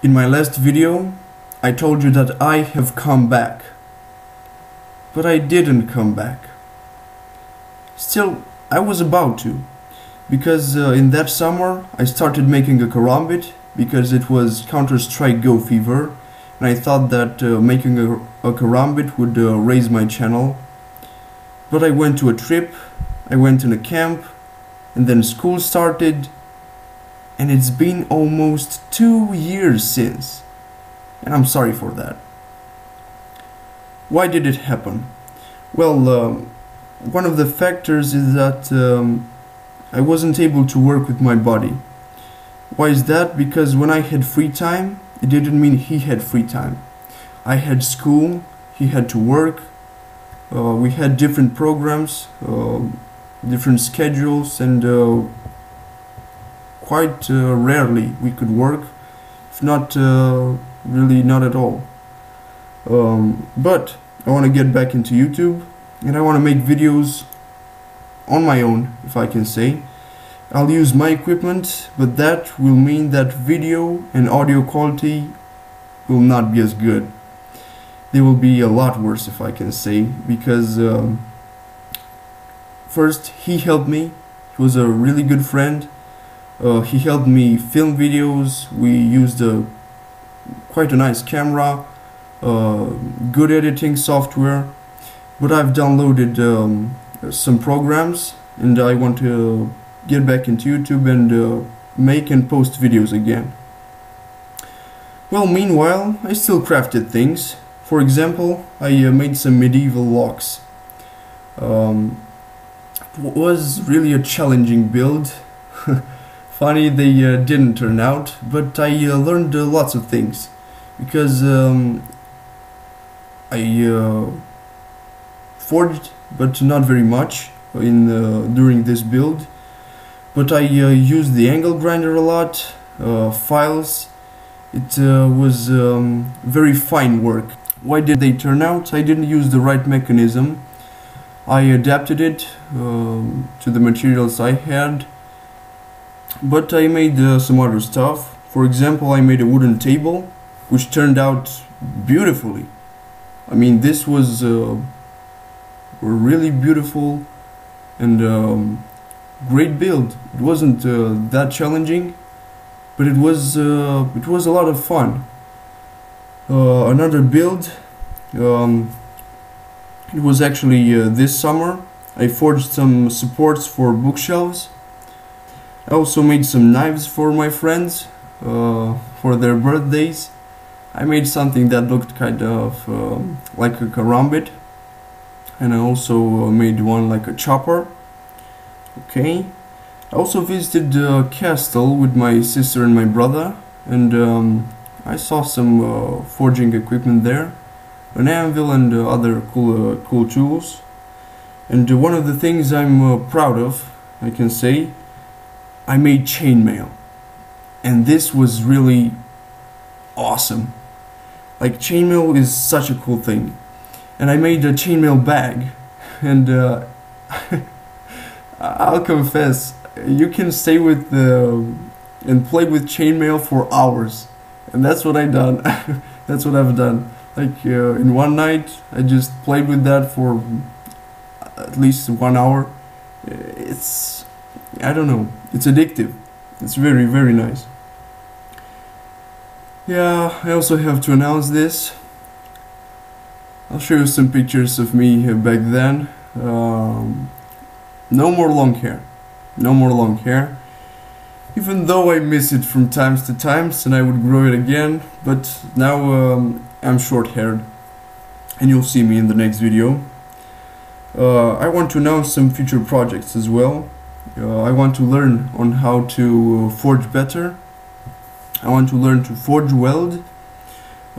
In my last video, I told you that I have come back. But I didn't come back. Still, I was about to. Because in that summer, I started making a karambit because it was Counter-Strike Go fever. And I thought that making a karambit would raise my channel. But I went to a trip, I went in a camp, and then school started. And it's been almost 2 years since. And I'm sorry for that. Why did it happen? Well, one of the factors is that I wasn't able to work with my body. Why is that? Because when I had free time, it didn't mean he had free time. I had school, he had to work, we had different programs, different schedules, and quite rarely we could work, if not really not at all. But I want to get back into YouTube, and I want to make videos on my own, if I can say. I'll use my equipment, but that will mean that video and audio quality will not be as good. They will be a lot worse, if I can say, because first, he helped me. He was a really good friend. He helped me film videos. We used quite a nice camera, good editing software. But I've downloaded some programs, and I want to get back into YouTube and make and post videos again. Well, meanwhile, I still crafted things. For example, I made some medieval locks. It was really a challenging build. Funny, they didn't turn out, but I learned lots of things, because I forged, but not very much during this build. But I used the angle grinder a lot, files. It was very fine work. Why did they turn out? I didn't use the right mechanism. I adapted it to the materials I had. But I made some other stuff. For example, I made a wooden table, which turned out beautifully. I mean, this was a really beautiful and great build. It wasn't that challenging, but it was a lot of fun. Another build, it was actually this summer. I forged some supports for bookshelves. I also made some knives for my friends for their birthdays. I made something that looked kind of like a karambit, and I also made one like a chopper. Okay. I also visited the castle with my sister and my brother, and I saw some forging equipment there, an anvil and other cool tools. And one of the things I'm proud of, I can say, I made chainmail, and this was really awesome. Like, chainmail is such a cool thing, and I made a chainmail bag, and I'll confess, you can stay with and play with chainmail for hours, and that's what I've done. That's what I've done. Like in one night, I just played with that for at least 1 hour. I don't know, it's addictive. It's very, very nice. Yeah, I also have to announce this. I'll show you some pictures of me back then. No more long hair. No more long hair. Even though I miss it from times to times, and I would grow it again, but now I'm short-haired, and you'll see me in the next video. I want to announce some future projects as well. I want to learn on how to forge better. I want to learn to forge weld.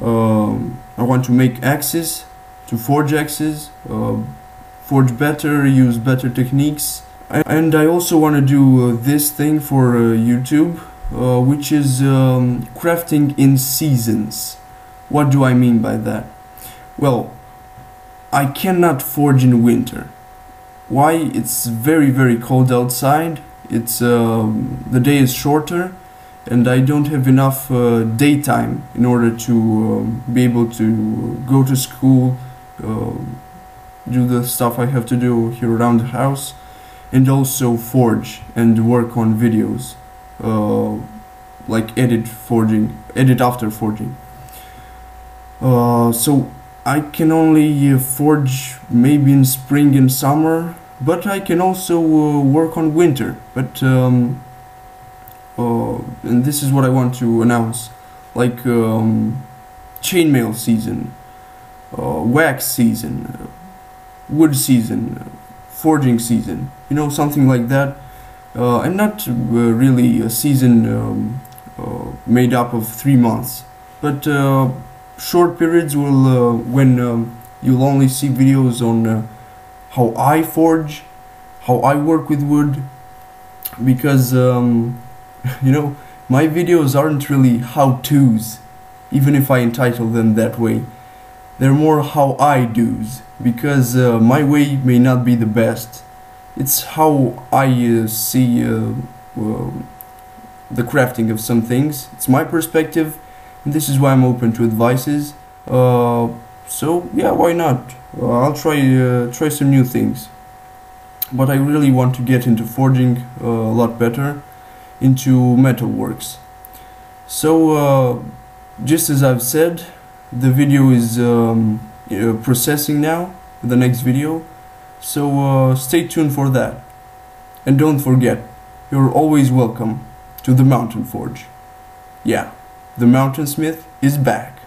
I want to make axes, to forge axes, forge better, use better techniques. And I also want to do this thing for YouTube, which is crafting in seasons. What do I mean by that? Well, I cannot forge in winter. Why? It's very, very cold outside. The day is shorter, and I don't have enough daytime in order to be able to go to school, do the stuff I have to do here around the house, and also forge and work on videos, like edit after forging. So I can only forge maybe in spring and summer, but I can also work on winter. But and this is what I want to announce, like chainmail season, wax season, wood season, forging season, you know, something like that. And not really a season made up of 3 months, but short periods will when you'll only see videos on how I forge, how I work with wood, because you know, my videos aren't really how-tos, even if I entitle them that way. They're more how I do's, because my way may not be the best. It's how I see the crafting of some things. It's my perspective, and this is why I'm open to advices. So yeah, why not? I'll try some new things. But I really want to get into forging a lot better, into metalworks. So just as I've said, the video is processing now, the next video. So stay tuned for that. And don't forget, you're always welcome to the Mountain Forge. Yeah, the Mountainsmith is back.